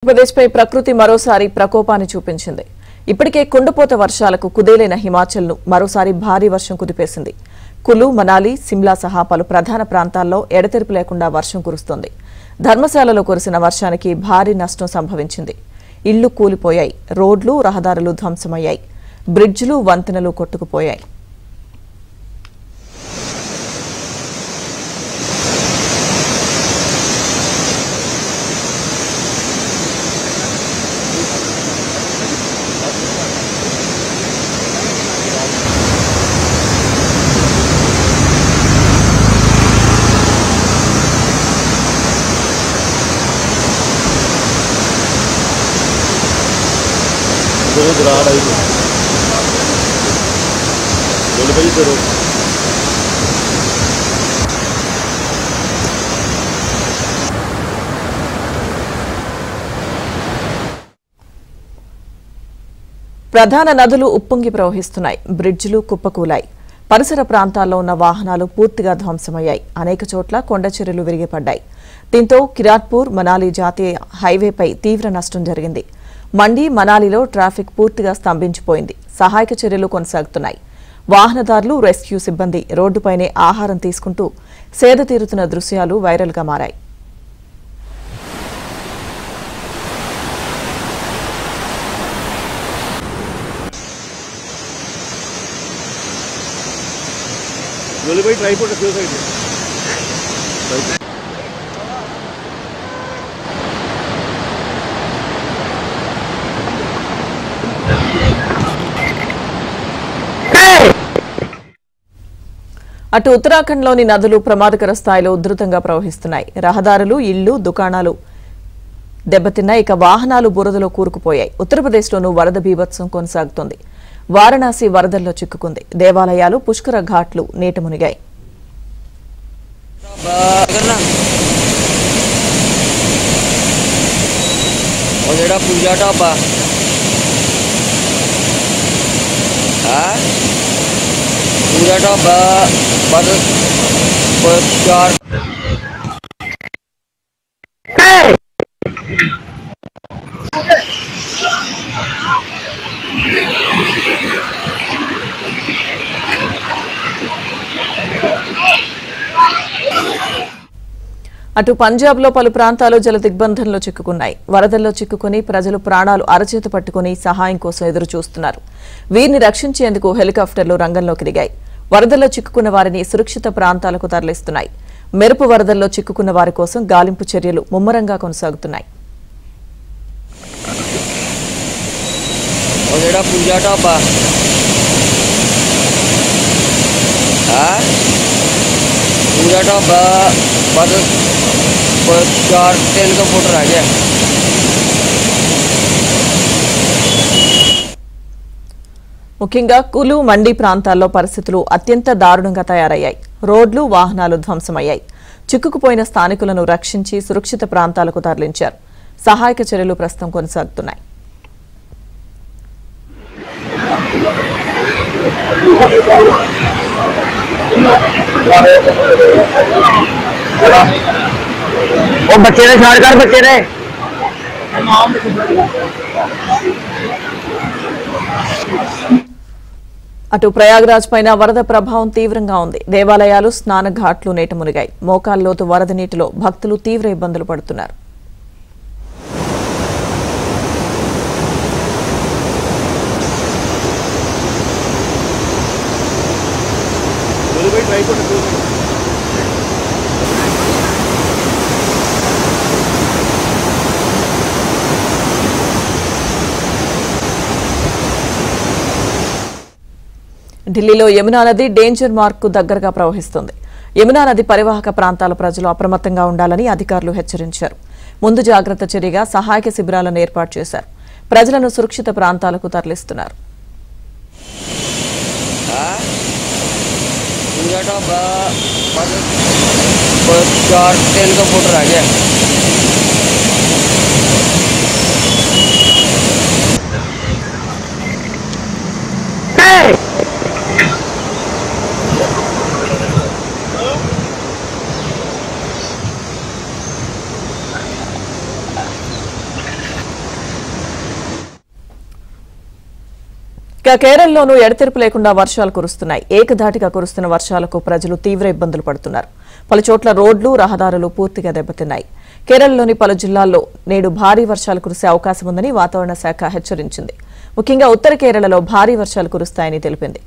ప్రదేశ్పై ప్రకృతి మరోసారి ప్రకోపాన్ని చూపించింది. ఇప్పటికే కుండపోత వర్షాలకు కుదేలైన హిమాచల్ను మరోసారి భారీ వర్షం కుదిపేసింది. కులు, మనాలి, సిమ్లా సహా పలు ప్రధాన ప్రాంతాల్లో ఎడతెరిపి లేకుండా వర్షం కురుస్తోంది. ధర్మశాలలో కురిసిన వర్షానికి భారీ నష్టం సంభవించింది. ఇళ్లు కూలిపోయాయి, రోడ్లు, రహదారులు ధ్వంసమయ్యాయి, బ్రిడ్జిలు, వంతెనలు కొట్టుకుపోయాయి. ప్రధాన నదులు ఉప్పొంగి ప్రవహిస్తున్నాయి. బ్రిడ్జిలు కుప్పకూలాయి. పరిసర ప్రాంతాల్లో ఉన్న వాహనాలు పూర్తిగా ధ్వంసమయ్యాయి. అనేక చోట్ల కొండచెరువులు విరిగిపడ్డాయి. దీంతో కిరాత్పూర్ మనాలి జాతీయ హైవేపై తీవ్ర నష్టం జరిగింది. మండి, మనాలిలో ట్రాఫిక్ పూర్తిగా స్తంభించిపోయింది. సహాయక చర్యలు కొనసాగుతున్నాయి. వాహనదారులు, రెస్క్యూ సిబ్బంది రోడ్డుపైనే ఆహారం తీసుకుంటూ సేద తీరుతున్న దృశ్యాలు వైరల్గా మారాయి. అటు ఉత్తరాఖండ్లోని నదులు ప్రమాదకర స్థాయిలో ఉధృతంగా ప్రవహిస్తున్నాయి. రహదారులు, ఇళ్లు, దుకాణాలు దెబ్బతిన్నాయి. ఇక వాహనాలు బురదలో కూరుకుపోయాయి. ఉత్తరప్రదేశ్లోనూ వరద బీభత్సం కొనసాగుతోంది. వారణాసి వరదల్లో చిక్కుకుంది. దేవాలయాలు, పుష్కర ఘాట్లు నీట మునిగాయి. అటు పంజాబ్లో పలు ప్రాంతాలు జల దిగ్బంధంలో చిక్కుకున్నాయి. వరదల్లో చిక్కుకుని ప్రజలు ప్రాణాలు అరచేత పట్టుకుని సహాయం కోసం ఎదురు చూస్తున్నారు. వీరిని రక్షించేందుకు హెలికాప్టర్లు రంగంలోకి దిగాయి. వరదల్లో చిక్కుకున్న వారిని సురక్షిత ప్రాంతాలకు తరలిస్తున్నాయి. మెరుపు వరదల్లో చిక్కుకున్న వారి కోసం గాలింపు చర్యలు ముమ్మరంగా కొనసాగుతున్నాయి. ముఖ్యంగా కులు, మండి ప్రాంతాల్లో పరిస్థితులు అత్యంత దారుణంగా తయారయ్యాయి. రోడ్లు, వాహనాలు ధ్వంసమయ్యాయి. చిక్కుకుపోయిన స్థానికులను రక్షించి సురక్షిత ప్రాంతాలకు తరలించారు. సహాయక చర్యలు ప్రస్తుతం కొనసాగుతున్నాయి. అటు ప్రయాగ్రాజ్ పైన వరద ప్రభావం తీవ్రంగా ఉంది. దేవాలయాలు, స్నాన ఘాట్లు నీట మునిగాయి. మోకాల్లోతు వరద నీటిలో భక్తులు తీవ్ర ఇబ్బందులు పడుతున్నారు. ఢిల్లీలో యమునా నది డేంజర్ మార్క్ కు దగ్గరగా ప్రవహిస్తోంది. యమునా నది పరివాహక ప్రాంతాల ప్రజలు అప్రమత్తంగా ఉండాలని అధికారులు హెచ్చరించారు. ముందు జాగ్రత్త చర్యగా సహాయక శిబిరాలను ఏర్పాటు చేశారు. ప్రజలను సురక్షిత ప్రాంతాలకు తరలిస్తున్నారు. ఇక కేరళలోనూ ఎడతెరిపి లేకుండా వర్షాలు కురుస్తున్నాయి. ఏకధాటిగా కురుస్తున్న వర్షాలకు ప్రజలు తీవ్ర ఇబ్బందులు పడుతున్నారు. పలు చోట్ల రోడ్లు, రహదారులు పూర్తిగా దెబ్బతిన్నాయి. కేరళలోని పలు జిల్లాల్లో నేడు భారీ వర్షాలు కురిసే అవకాశం ఉందని వాతావరణ శాఖ హెచ్చరించింది. ముఖ్యంగా ఉత్తర కేరళలో భారీ వర్షాలు కురుస్తాయని తెలిపింది.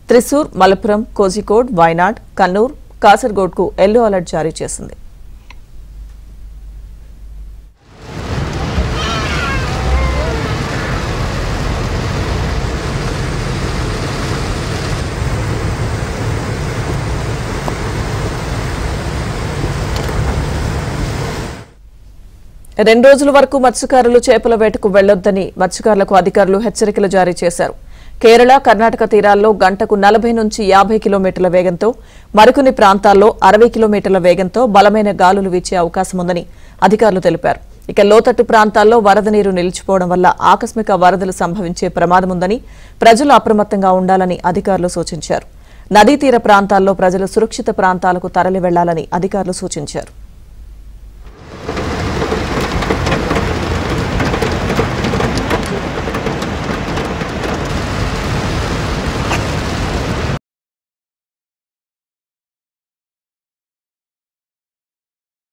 త్రిశూర్, మలప్పురం, కోజికోడ్, వయనాడ్, కన్నూర్, కాసర్గోడ్కు ఎల్లో అలర్ట్ జారీ చేసింది. రెండు రోజుల వరకు మత్స్యకారులు చేపల వేటకు వెళ్లొద్దని మత్స్యకారులకు అధికారులు హెచ్చరికలు జారీ చేశారు. కేరళ, కర్ణాటక తీరాల్లో గంటకు 40 నుంచి 50 కిలోమీటర్ల వేగంతో, మరికొన్ని ప్రాంతాల్లో 60 కిలోమీటర్ల వేగంతో బలమైన గాలులు వీచే అవకాశం ఉందని అధికారులు తెలిపారు. ఇక లోతట్టు ప్రాంతాల్లో వరద నీరు నిలిచిపోవడం వల్ల ఆకస్మిక వరదలు సంభవించే ప్రమాదం ఉందని, ప్రజలు అప్రమత్తంగా ఉండాలని అధికారులు సూచించారు. నదీ తీర ప్రాంతాల్లో ప్రజలు సురక్షిత ప్రాంతాలకు తరలి వెళ్లాలని అధికారులు సూచించారు.